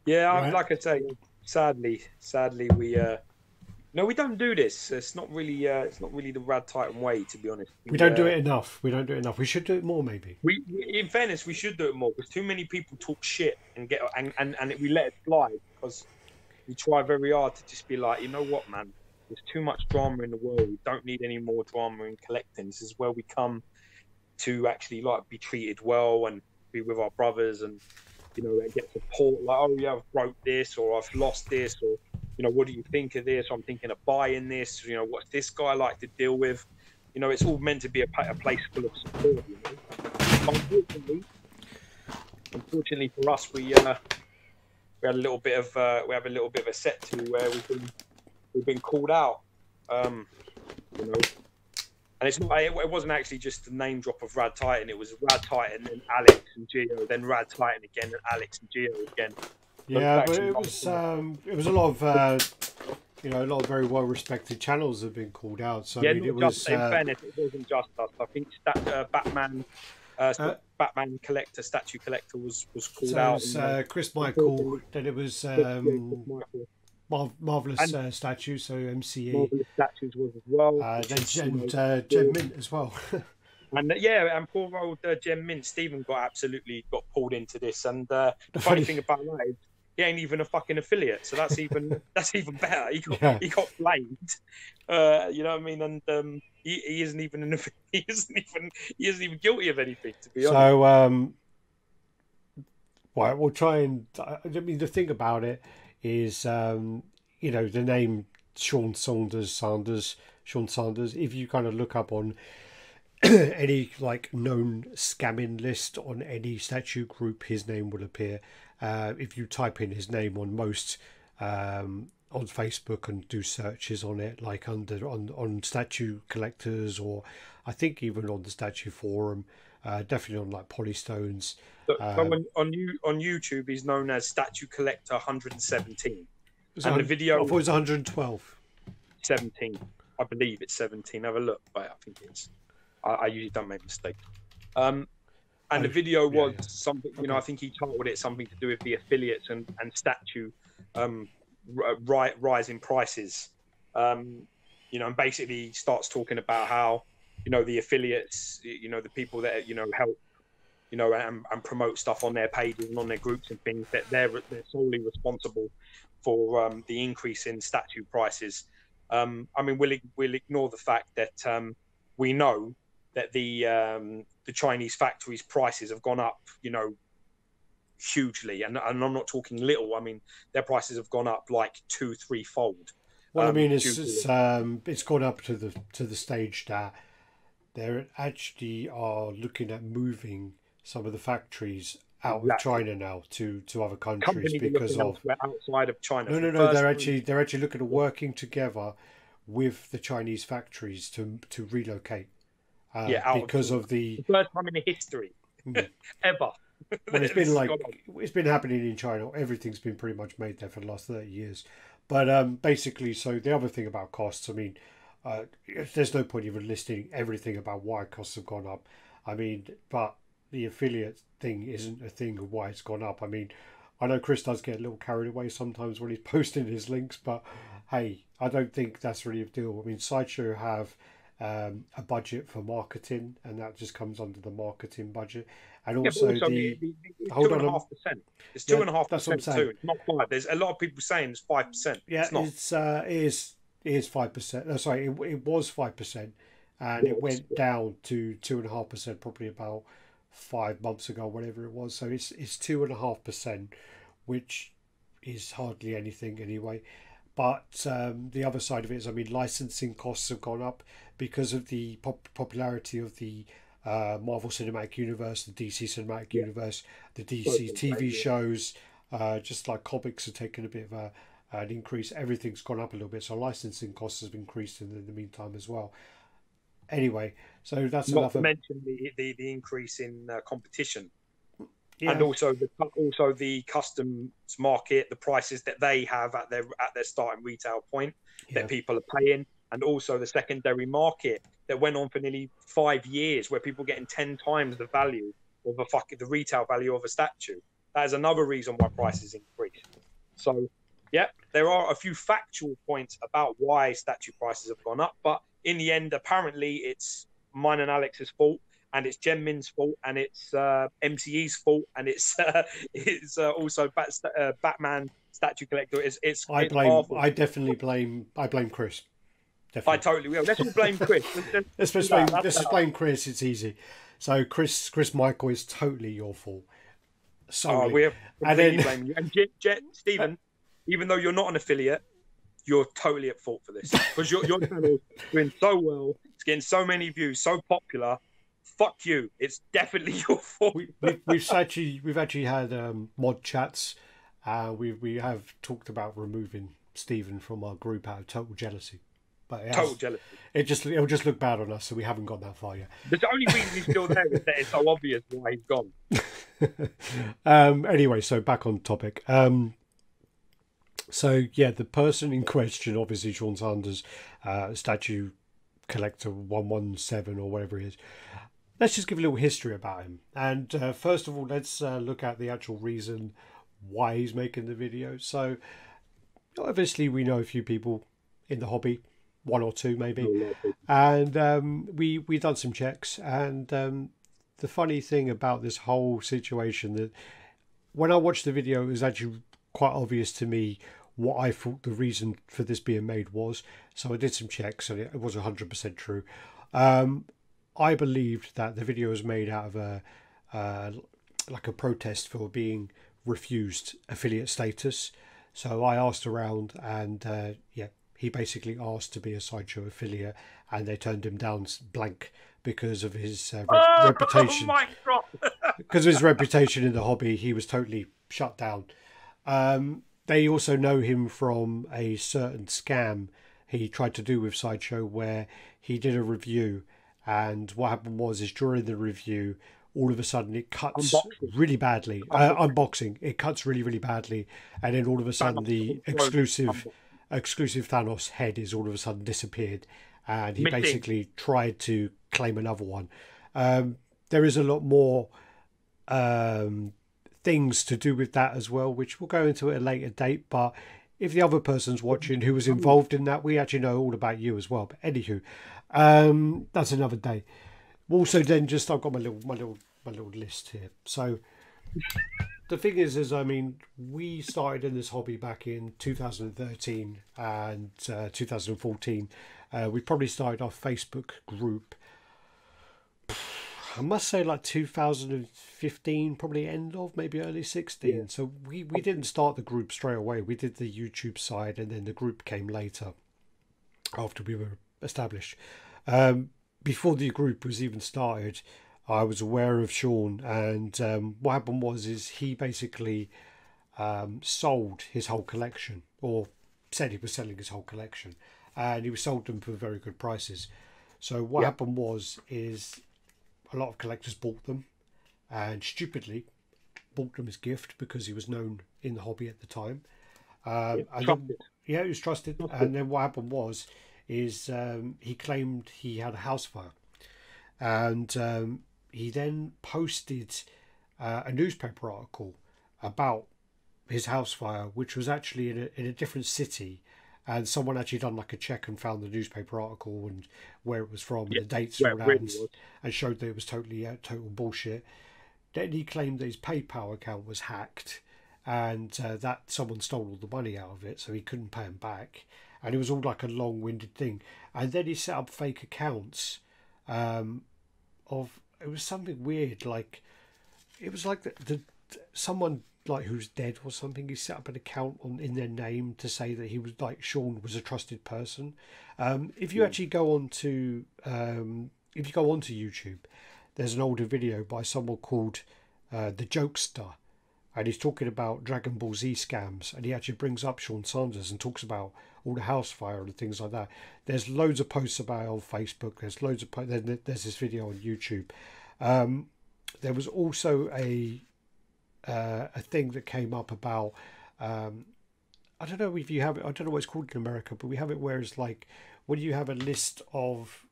Yeah, Right? like I say, sadly, we no, we don't do this. It's not really the Rad Titan way, to be honest. We don't do it enough. We don't do it enough. We should do it more, maybe. In fairness, we should do it more because too many people talk shit and we let it slide because we try very hard to just be like, you know what, man, there's too much drama in the world. We don't need any more drama in collecting. This is where we come to actually like be treated well and be with our brothers and get support. Like, oh yeah, I've broke this or I've lost this or what do you think of this? I'm thinking of buying this. What's this guy like to deal with? It's all meant to be a place full of support. Unfortunately for us, we had a little bit of we have a little bit of a set to where we've been called out. You know, and it's not. It wasn't actually just the name drop of Rad Titan. It was Rad Titan, then Alex and Geo, then Rad Titan again, and Alex and Geo again. Yeah, but it was a lot of a lot of very well respected channels have been called out. So yeah, I mean, it was in fairness, it wasn't just us. I think Batman collector, statue collector was called so out. It was Chris Michael. Then it was Marvelous Statues, so MCE. Marvelous Statues was as well. Then Jen Mint as well. And and poor old Jem Mint, Stephen got pulled into this. And the funny thing about that is he ain't even a fucking affiliate, so that's even better. He got blamed. You know what I mean? And he isn't even he isn't even guilty of anything, to be honest. So we'll try and. I mean, the thing about it is, the name Sean Sanders. If you kind of look up on any like known scamming list on any statue group, his name will appear. If you type in his name on most on Facebook and do searches on it, like on statue collectors, or I think even on the statue forum, definitely on like Polystones. So on YouTube, he's known as Statue Collector 117, and the video. I thought it was 112. 17, I believe it's 17. Have a look, but I think it's. I usually don't make mistakes. And the video was something, I think he titled it something to do with the affiliates and statue rising prices. And basically starts talking about how, the affiliates, the people that, help, and promote stuff on their pages and on their groups and things, that they're solely responsible for the increase in statue prices. I mean, we'll ignore the fact that we know that the Chinese factories' prices have gone up, hugely, and I'm not talking little. I mean, their prices have gone up like 2-3 fold. Well, I mean, it's gone up to the stage that they actually are looking at moving some of the factories out of China now to other countries because of outside of China. No. They're actually looking at working together with the Chinese factories to relocate. Because of the first time in history ever. Well, it's been happening in China. Everything's been pretty much made there for the last 30 years. But basically, so the other thing about costs, I mean, there's no point even listing everything about why costs have gone up. I mean, but the affiliate thing isn't a thing of why it's gone up. I mean, I know Chris does get a little carried away sometimes when he's posting his links, but hey, I don't think that's really a deal. I mean, Sideshow have a budget for marketing, and that just comes under the marketing budget. And also, the 2.5%. It's 2.5% too. It's not 5%. There's a lot of people saying it's 5%. Yeah, it's not. It is 5%. Sorry, it was 5%, and it went down to 2.5% probably about 5 months ago, whatever it was. So it's 2.5%, which is hardly anything anyway. But the other side of it is, I mean, licensing costs have gone up because of the popularity of the Marvel Cinematic Universe, the DC Cinematic Universe, the DC TV shows, just like comics are taking a bit of an increase. Everything's gone up a little bit, so licensing costs have increased in the meantime as well. Anyway, so that's not to mention the increase in competition. Yeah. And also the customs market, the prices that they have at their starting retail point that people are paying, and also the secondary market that went on for nearly 5 years, where people are getting 10 times the value of the retail value of a statue. That is another reason why prices increase. So, yeah, there are a few factual points about why statue prices have gone up, but in the end, apparently, it's mine and Alex's fault, and it's Min's fault, and it's MCE's fault, and it's also Batman statue collector. It's our fault. I blame Chris. Definitely. I totally will. Let's all blame Chris. Let's just blame Chris. It's easy. So Chris Michael is totally your fault. So we have completely blame you. And Stephen, even though you're not an affiliate, you're totally at fault for this because your channel is doing so well. It's getting so many views, so popular. Fuck you. It's definitely your fault. We've actually had mod chats. We have talked about removing Stephen from our group out of total jealousy. But total jealousy. It'll just look bad on us, so we haven't gone that far yet. The only reason he's still there is that it's so obvious why he's gone. Anyway, so back on topic. So yeah, the person in question, obviously Sean Sanders, statue collector 117 or whatever it is. Let's just give a little history about him. And first of all, let's look at the actual reason why he's making the video. So obviously we know a few people in the hobby, one or two maybe, and we done some checks. And the funny thing about this whole situation, that when I watched the video, it was actually quite obvious to me what I thought the reason for this being made was. So I did some checks, and it was 100% true. I believed that the video was made out of like a protest for being refused affiliate status. So I asked around, and yeah, he basically asked to be a Sideshow affiliate, and they turned him down blank because of his reputation. Oh my God. Because of his reputation in the hobby, he was totally shut down. They also know him from a certain scam he tried to do with Sideshow, where he did a review, and what happened was during the review, all of a sudden it cuts really badly. Unboxing. It cuts really, really badly, and then all of a sudden the exclusive Thanos head is all of a sudden disappeared, and he basically tried to claim another one. There is a lot more things to do with that as well, which we'll go into at a later date. But if the other person's watching who was involved in that, we actually know all about you as well. But anywho, that's another day. Also, then just I've got my little list here. So the thing is I mean, we started in this hobby back in 2013 and 2014. We probably started our Facebook group, I must say, like 2015, probably end of, maybe early 16. Yeah. So we didn't start the group straight away. We did the YouTube side, and then the group came later after we were established. Before the group was even started, I was aware of Sean, and what happened was he basically sold his whole collection, or said he was selling his whole collection, and he was sold them for very good prices. So what happened was a lot of collectors bought them, and stupidly bought them as gift because he was known in the hobby at the time. He was trusted. And then what happened was he claimed he had a house fire, and he then posted a newspaper article about his house fire, which was actually in a different city, and someone actually done like a check and found the newspaper article and where it was from, and the dates and all that, and showed that it was total bullshit. Then he claimed that his PayPal account was hacked, and that someone stole all the money out of it, so he couldn't pay him back. And it was all like a long-winded thing. And then he set up fake accounts it was something weird, like it was like someone like who's dead or something. He set up an account in their name to say that he was like Sean was a trusted person. If you actually go on to YouTube, there's an older video by someone called the Jokester, and he's talking about Dragon Ball Z scams, and he actually brings up Sean Sanders and talks about all the house fire and things like that. There's loads of posts about it on Facebook. There's loads of there's this video on YouTube. There was also a thing that came up about I don't know if you have it. I don't know what it's called in America, but we have it where it's like when you have a list of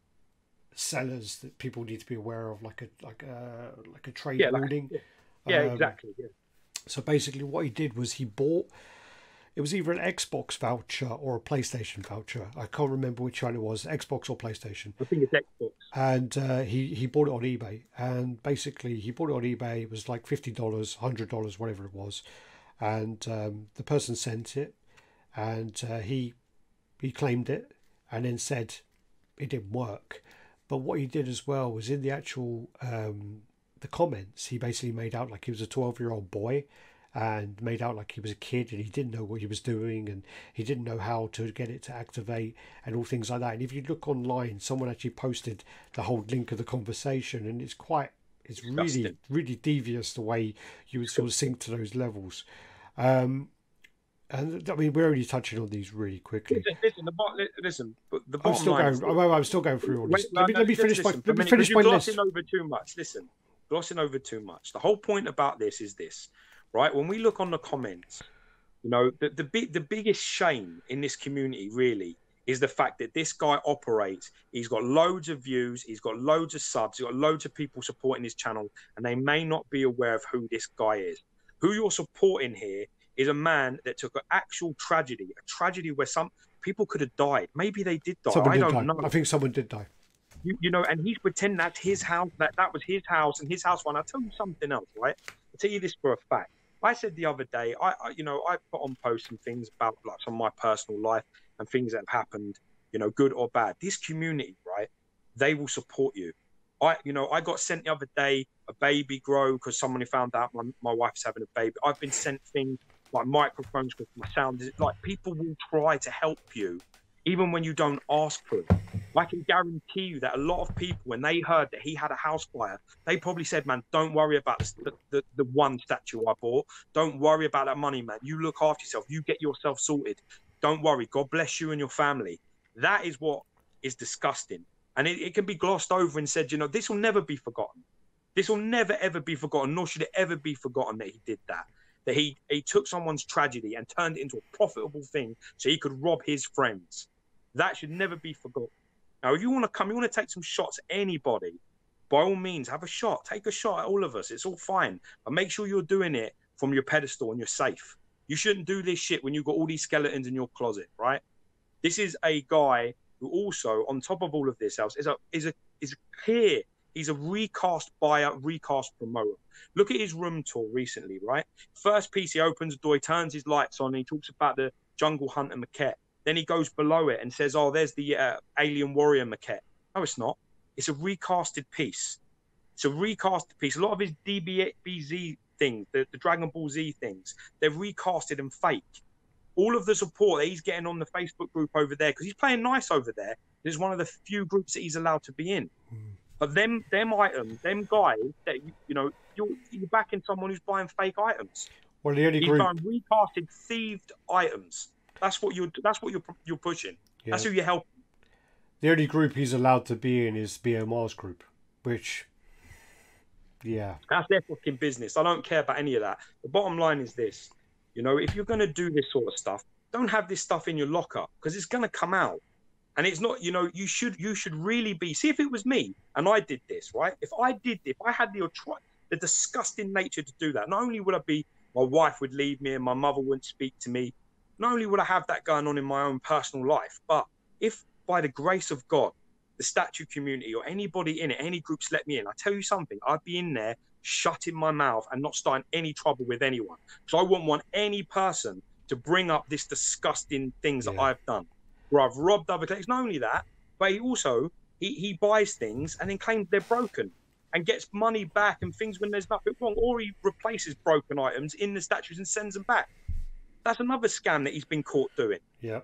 sellers that people need to be aware of, like a trade warning. Exactly. Yeah. So basically, what he did was he bought it was either an Xbox voucher or a PlayStation voucher. I can't remember which one it was, Xbox or PlayStation. I think it's Xbox. And he bought it on eBay. And basically, he bought it on eBay. It was like $50, $100, whatever it was. And the person sent it, and he claimed it, and then said it didn't work. But what he did as well was in the actual the comments, he basically made out like he was a 12-year-old boy, and made out like he was a kid, and he didn't know what he was doing, and he didn't know how to get it to activate, and all things like that. And if you look online, someone actually posted the whole link of the conversation, and it's really, really devious the way you would sort of sink to those levels. And I mean, we're only touching on these really quickly. Listen. But the bottom line. I'm still going through all this. Let me finish my list. Glossing over too much. The whole point about this is this, right? When we look on the comments, you know, the biggest shame in this community really is the fact that this guy operates. He's got loads of views. He's got loads of subs. He's got loads of people supporting his channel, and they may not be aware of who this guy is. Who you're supporting here is a man that took an actual tragedy, a tragedy where some people could have died. Maybe they did die. I don't know. I think someone did die. You know, and he's pretending that's his house, that was his house and his house one. I'll tell you something else, right? I'll tell you this for a fact. I said the other day, I put on posts and things about like some of my personal life and things that have happened, you know, good or bad. This community, right? They will support you. I got sent the other day a baby grow because someone found out my wife's having a baby. I've been sent things like microphones because my sound is like, people will try to help you even when you don't ask for it. I can guarantee you that a lot of people, when they heard that he had a house fire, they probably said, man, don't worry about the one statue I bought. Don't worry about that money, man. You look after yourself. You get yourself sorted. Don't worry. God bless you and your family. That is what is disgusting. And it can be glossed over and said, you know, this will never be forgotten. This will never, ever be forgotten, nor should it ever be forgotten that he did that. That he took someone's tragedy and turned it into a profitable thing so he could rob his friends. That should never be forgotten. Now, if you want to take some shots at anybody, by all means, have a shot. Take a shot at all of us. It's all fine. But make sure you're doing it from your pedestal and you're safe. You shouldn't do this shit when you've got all these skeletons in your closet, right? This is a guy who also, on top of all of this else, he's a recast buyer, recast promoter. Look at his room tour recently, right? First piece, he opens the door, he turns his lights on, and he talks about the Jungle Hunter maquette. Then he goes below it and says, oh, there's the Alien Warrior maquette. No, it's not. It's a recasted piece. It's a recasted piece. A lot of his DBZ things, the Dragon Ball Z things, they're recasted and fake. All of the support that he's getting on the Facebook group over there, because he's playing nice over there. It's one of the few groups that he's allowed to be in. But them items, them guys, that you know, you're backing someone who's buying fake items. Well, the only he's buying recasted, thieved items. That's what you're pushing. Yeah. That's who you're helping. The only group he's allowed to be in is BMR's group, which, yeah, that's their fucking business. I don't care about any of that. The bottom line is this: you know, if you're going to do this sort of stuff, don't have this stuff in your locker because it's going to come out. And it's not, you know, you should really be. See, if it was me and I did this, right? If I had the disgusting nature to do that, not only would I be, my wife would leave me and my mother wouldn't speak to me. Not only would I have that going on in my own personal life, but if by the grace of God, the statue community or anybody in it, any groups let me in, I tell you something, I'd be in there shutting my mouth and not starting any trouble with anyone. So I wouldn't want any person to bring up this disgusting things that I've done, where I've robbed other collectors. Not only that, but he also, he buys things and then claims they're broken and gets money back and things when there's nothing wrong, or he replaces broken items in the statues and sends them back. That's another scam that he's been caught doing. Yeah.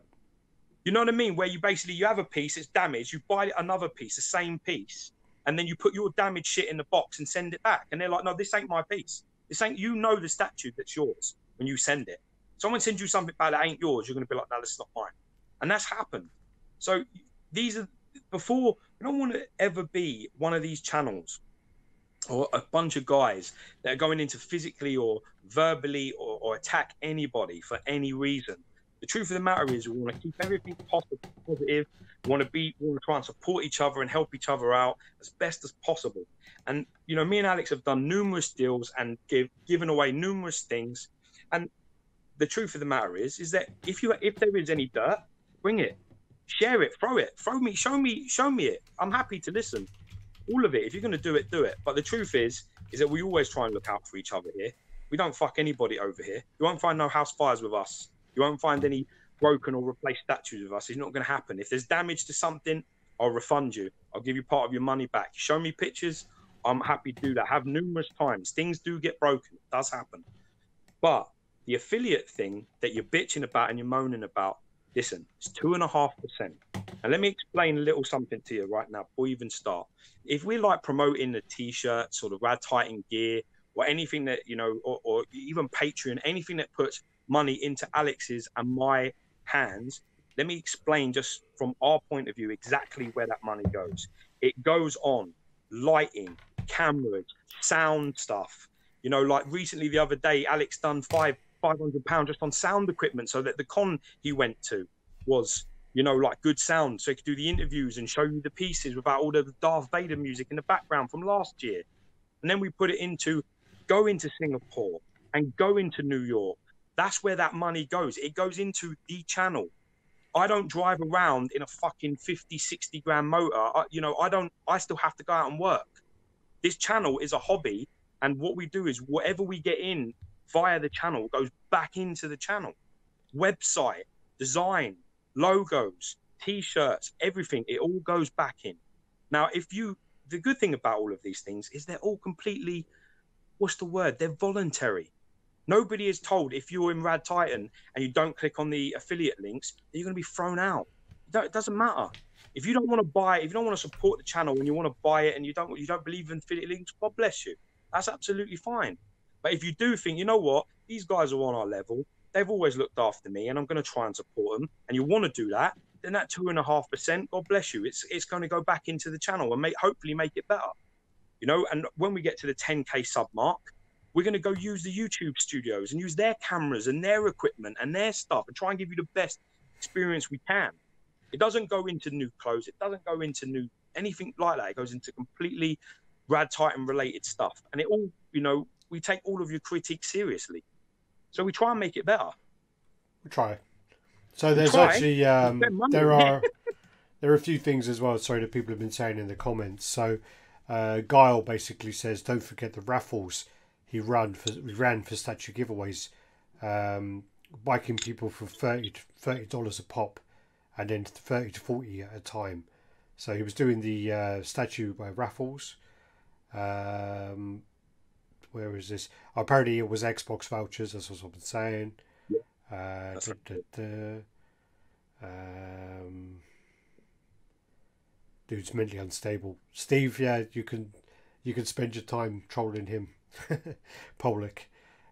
You know what I mean? Where you have a piece, it's damaged, you buy another piece, the same piece, and then you put your damaged shit in the box and send it back. And they're like, no, this ain't my piece. This ain't, you know, the statue that's yours when you send it. Someone sends you something back that ain't yours, you're going to be like, no, this is not mine. And that's happened. So these are, before, I don't want to ever be one of these channels or a bunch of guys that are going into physically or verbally or attack anybody for any reason. The truth of the matter is we want to keep everything positive. We want to try and support each other and help each other out as best as possible. And, you know, me and Alex have done numerous deals and given away numerous things. And the truth of the matter is that if there is any dirt, bring it, share it, throw it, show me it. I'm happy to listen. All of it. If you're going to do it, do it. But the truth is that we always try and look out for each other here. We don't fuck anybody over here. You won't find no house fires with us. You won't find any broken or replaced statues with us. It's not going to happen. If there's damage to something, I'll refund you. I'll give you part of your money back. Show me pictures. I'm happy to do that. Have numerous times. Things do get broken. It does happen. But the affiliate thing that you're bitching about and you're moaning about, listen, it's 2.5%. And let me explain a little something to you right now before we even start. If we're like promoting the t-shirts or the Rad Titan gear or anything that, you know, or even Patreon, anything that puts money into Alex's and my hands, let me explain just from our point of view exactly where that money goes. It goes on lighting, cameras, sound stuff. You know, like recently the other day, Alex done £500 just on sound equipment so that the con he went to was, you know, like good sound, so he could do the interviews and show you the pieces without all the Darth Vader music in the background from last year. And then we put it into go into Singapore and go into New York. That's where that money goes. It goes into the channel. I don't drive around in a fucking 50, 60 grand motor. I still have to go out and work. This channel is a hobby. And what we do is whatever we get in via the channel goes back into the channel. Website, design, logos, t-shirts, everything, it all goes back in. Now, the good thing about all of these things is they're all completely, what's the word? They're voluntary. Nobody is told if you're in Rad Titan and you don't click on the affiliate links, that you're going to be thrown out. It doesn't matter. If you don't want to buy it, if you don't want to support the channel and you want to buy it and you don't believe in affiliate links, God bless you. That's absolutely fine. But if you do think, you know what, these guys are on our level, they've always looked after me and I'm going to try and support them, and you want to do that, then that 2.5%, God bless you, it's going to go back into the channel and hopefully make it better. You know, and when we get to the 10K sub mark, we're going to go use the YouTube studios and use their cameras and their equipment and their stuff and try and give you the best experience we can. It doesn't go into new clothes. It doesn't go into anything like that. It goes into completely Rad Titan related stuff. And it all, you know, we take all of your critiques seriously. So we try and make it better. We try. So there's actually, there are a few things as well, sorry, that people have been saying in the comments. So Guile basically says, don't forget the raffles he ran for statue giveaways, biking people for $30 a pop, and then 30 to 40 at a time. So he was doing the statue raffles. Where is this? Apparently it was Xbox vouchers. That's what I've been saying. Dude's mentally unstable. Steve, yeah, you can spend your time trolling him. Pollock.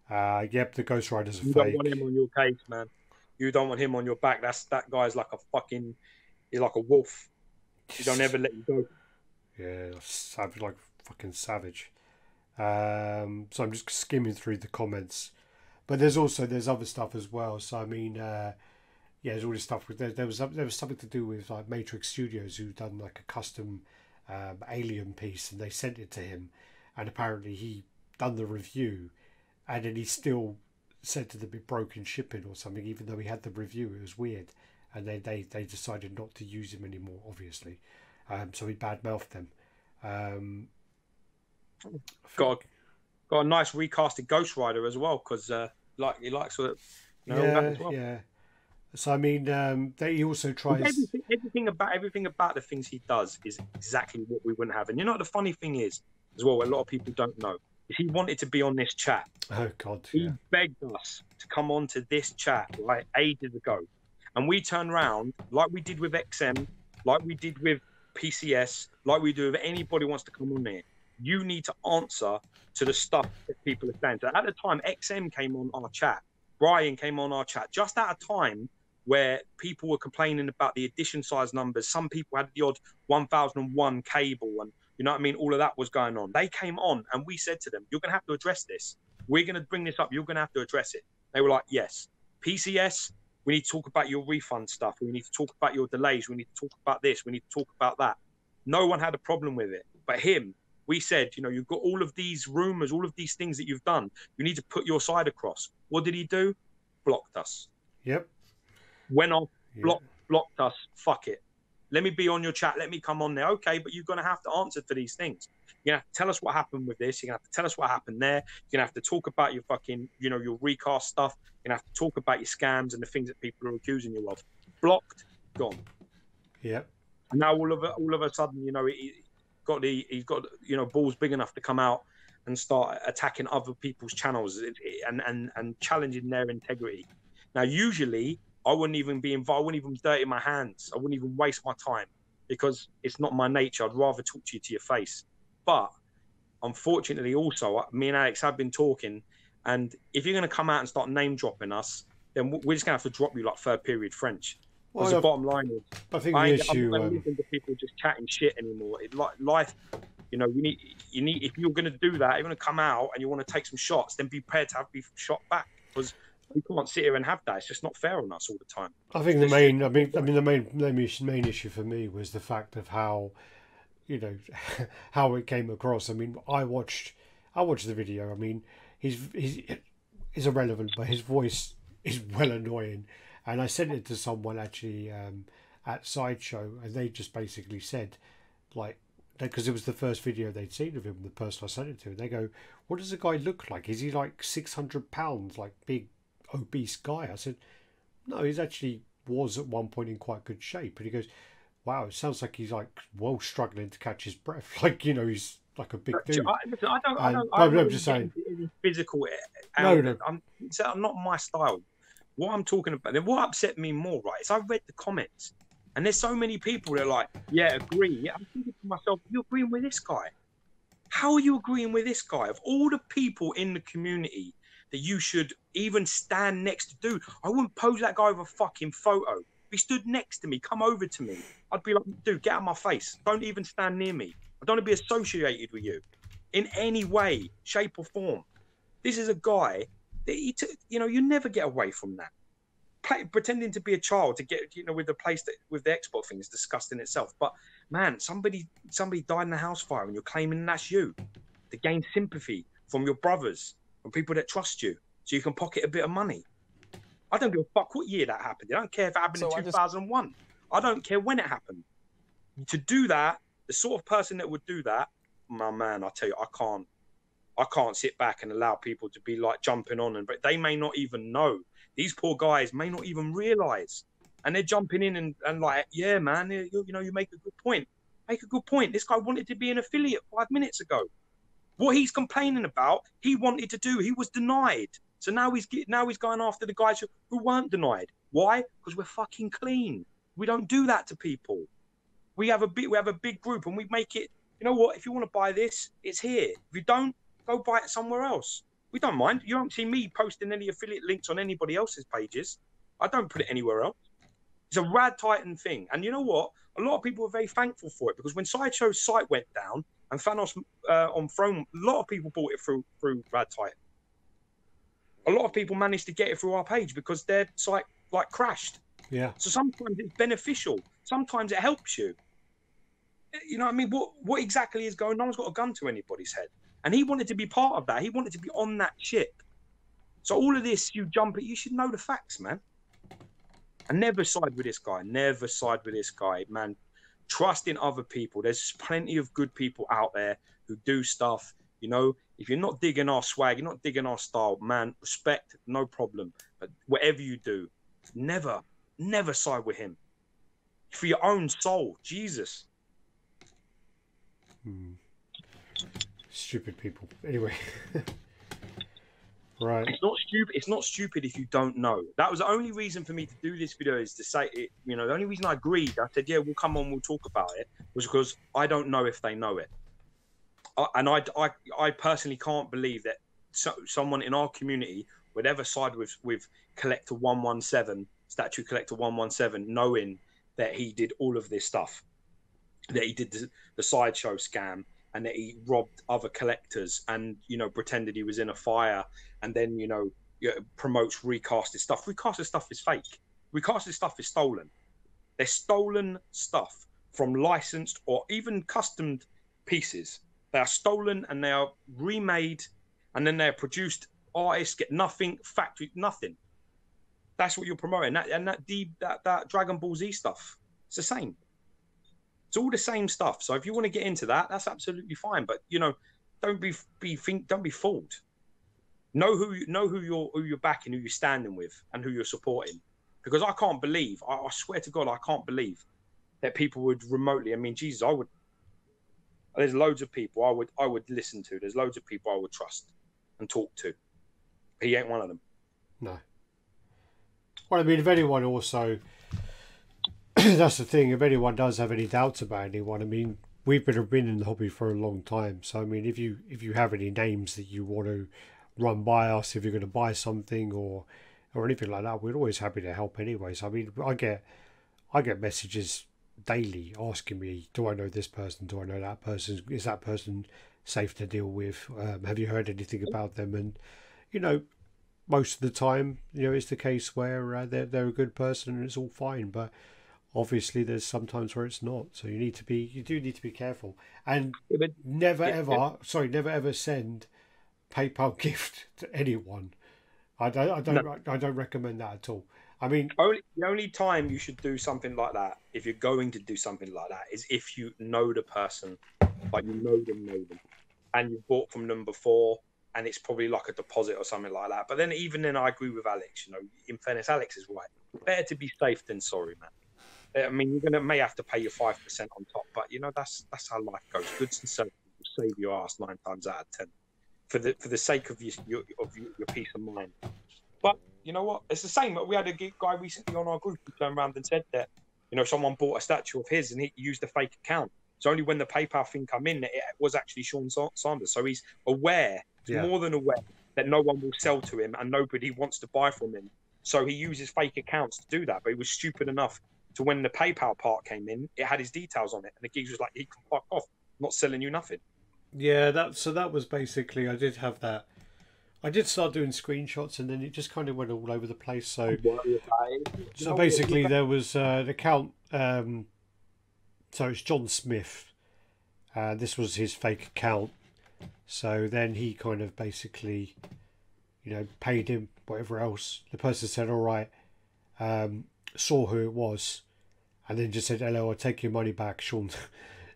Yep, the Ghost Riders are fake. You don't want him on your case, man. You don't want him on your back. That guy's like he's like a wolf. You don't ever let him go. Yeah, savage, like fucking savage. So I'm just skimming through the comments, but there's other stuff as well. So I mean, yeah, there's all this stuff. There was something to do with like Matrix Studios, who done like a custom Alien piece, and they sent it to him, and apparently he done the review, and then he still said to them it broken shipping or something, even though he had the review. It was weird, and then they decided not to use him anymore, obviously. So he badmouthed them. Got a nice recasted Ghost Rider as well, because he likes it. Yeah. So I mean, he also tries everything about the things he does is exactly what we wouldn't have. And you know what the funny thing is as well, a lot of people don't know, is he wanted to be on this chat. Oh God! He begged us to come on to this chat like ages ago, and we turned around like we did with XM, like we did with PCS, like we do with anybody who wants to come on there. You need to answer to the stuff that people are saying. So at the time, XM came on our chat, Brian came on our chat, just at a time where people were complaining about the edition size numbers. Some people had the odd 1001 cable, and you know what I mean? All of that was going on. They came on and we said to them, you're going to have to address this. We're going to bring this up. You're going to have to address it. They were like, yes. PCS, we need to talk about your refund stuff. We need to talk about your delays. We need to talk about this. We need to talk about that. No one had a problem with it. But him, we said, you know, you've got all of these rumors, all of these things that you've done. You need to put your side across. What did he do? blocked us. Yep. When I blocked us, fuck it. Let me be on your chat. Let me come on there. Okay, but you're going to have to answer for these things. You're going to have to tell us what happened with this. You're going to have to tell us what happened there. You're going to have to talk about your fucking, you know, your recast stuff. You're going to have to talk about your scams and the things that people are accusing you of. Blocked, gone. Yep. And now all of a sudden, you know, he's got you know, balls big enough to come out and start attacking other people's channels and challenging their integrity. Now, usually, I wouldn't even be involved. I wouldn't even dirty my hands. I wouldn't even waste my time because it's not my nature. I'd rather talk to you to your face. But unfortunately, also, me and Alex have been talking. And if you're going to come out and start name dropping us, then we're just going to have to drop you like third period French. Because the bottom line is, I think the issue. I'm not listening to people just chatting shit anymore. Life, you know, you need. If you're going to do that, you're going to come out and you want to take some shots, then be prepared to be shot back because we can't sit here and have that. It's just not fair on us all the time. I think the main issue for me was the fact of how, you know, how it came across. I mean, I watched the video. I mean, he's irrelevant, but his voice is well annoying. And I sent it to someone actually at Sideshow, and they just basically said, like, because it was the first video they'd seen of him, the person I sent it to, and they go, "What does the guy look like? Is he like 600 pounds, like big obese guy?" I said, "No, he's actually was at one point in quite good shape." And he goes, "Wow, it sounds like he's like struggling to catch his breath. Like, you know, he's like a big dude." I'm just saying physical. No. It's not my style. What I'm talking about, and what upset me more, right, is I read the comments, and there's so many people that are like, "Yeah, agree." Yeah, I'm thinking to myself, "You're agreeing with this guy? How are you agreeing with this guy? Of all the people in the community that you should even stand next to, dude, I wouldn't pose that guy with a fucking photo. If he stood next to me, come over to me, I'd be like, dude, get out of my face. Don't even stand near me. I don't want to be associated with you in any way, shape, or form." This is a guy that you know, you never get away from that. Pretending to be a child to get, you know, with the Xbox thing is disgusting itself. But man, somebody died in a house fire and you're claiming that's you to gain sympathy from your brothers, from people that trust you, so you can pocket a bit of money. I don't give a fuck what year that happened. I don't care if it happened in 2001. I don't care when it happened. To do that, the sort of person that would do that, my man, I tell you, I can't sit back and allow people to be like jumping on, but they may not even know. These poor guys may not even realize, and they're jumping in and like, yeah, man, you know, you make a good point. Make a good point. This guy wanted to be an affiliate 5 minutes ago. What he's complaining about, he wanted to do. He was denied. So now he's going after the guys who weren't denied. Why? Because we're fucking clean. We don't do that to people. We have a big group, and we make it. You know what? If you want to buy this, it's here. If you don't, go buy it somewhere else. We don't mind. You won't see me posting any affiliate links on anybody else's pages. I don't put it anywhere else. It's a Rad Titan thing. And you know what? A lot of people are very thankful for it, because when Sideshow's site went down and Thanos on Throne, a lot of people bought it through Rad Titan. A lot of people managed to get it through our page because their site like crashed. Yeah. So sometimes it's beneficial. Sometimes it helps you. You know what I mean? What exactly is going on? No one's got a gun to anybody's head. And he wanted to be part of that. He wanted to be on that ship. So all of this, you should know the facts, man. And never side with this guy. Never side with this guy, man. Trust in other people. There's plenty of good people out there who do stuff. You know, if you're not digging our swag, you're not digging our style, man, respect, no problem. But whatever you do, never side with him. For your own soul, Jesus. Stupid people. Anyway. Right. It's not stupid. It's not stupid if you don't know. That was the only reason for me to do this video, is to say it. You know, the only reason I agreed, I said, yeah, we'll come on, we'll talk about it, was because I don't know if they know it. And I personally can't believe that someone in our community would ever side with Collector 117, Statue Collector 117, knowing that he did all of this stuff, that he did the Sideshow scam, and that he robbed other collectors, and, you know, pretended he was in a fire, and then, you know, promotes recasted stuff. Recasted stuff is fake. Recasted stuff is stolen. They're stolen stuff from licensed or even customed pieces. They are stolen and they are remade, and then they are produced. Artists get nothing, factory, nothing. That's what you're promoting. That Dragon Ball Z stuff. It's the same. It's all the same stuff. So if you want to get into that, that's absolutely fine. But don't be fooled. Know who you're backing, who you're standing with, and who you're supporting. Because I can't believe, I swear to God, I can't believe that people would remotely. I mean, Jesus, I would. There's loads of people I would listen to. There's loads of people I would trust and talk to. He ain't one of them. No. Well, I mean, if anyone also, that's the thing. If anyone does have any doubts about anyone, I mean, we've been in the hobby for a long time. So I mean, if you have any names that you want to run by us, if you're going to buy something or anything like that, we're always happy to help anyway. So I mean, I get messages daily asking me, do I know this person? Do I know that person? Is that person safe to deal with? Have you heard anything about them? And most of the time, it's the case where they're a good person and it's all fine. But obviously, there's sometimes where it's not. So you do need to be careful and never ever send PayPal gift to anyone. I don't recommend that at all. I mean, the only time you should do something like that, if you're going to do something like that, is if you know the person, like you know them, and you've bought from them before, and it's probably like a deposit or something like that. But then, even then, I agree with Alex. In fairness, Alex is right. Better to be safe than sorry, man. I mean, may have to pay your 5% on top, but that's how life goes. Goods and services will save your ass 9 times out of 10, for the sake of your peace of mind. But you know what? It's the same. We had a guy recently on our group who turned around and said that, someone bought a statue of his and he used a fake account. So only when the PayPal thing come in, it was actually Sean Sanders. So he's aware, more than aware, that no one will sell to him and nobody wants to buy from him. So he uses fake accounts to do that. But he was stupid enough to, when the PayPal part came in, it had his details on it. And the geek was like, he can fuck off. I'm not selling you nothing. Yeah, that was basically, I did have that. I did start doing screenshots and then it just kind of went all over the place. So basically there was an account, so it's John Smith. This was his fake account. So then he kind of basically, paid him whatever else. The person said, all right, saw who it was, and then just said, hello, I'll take your money back, Sean,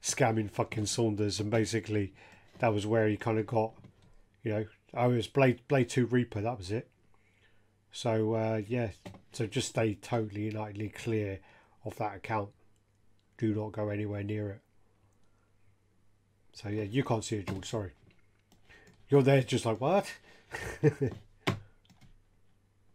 scamming fucking Saunders. And basically that was where he kind of got, it was Blade 2 Reaper, that was it. So so just stay totally and utterly clear of that account. Do not go anywhere near it. So yeah, you can't see it, George, sorry. You're there just like, what?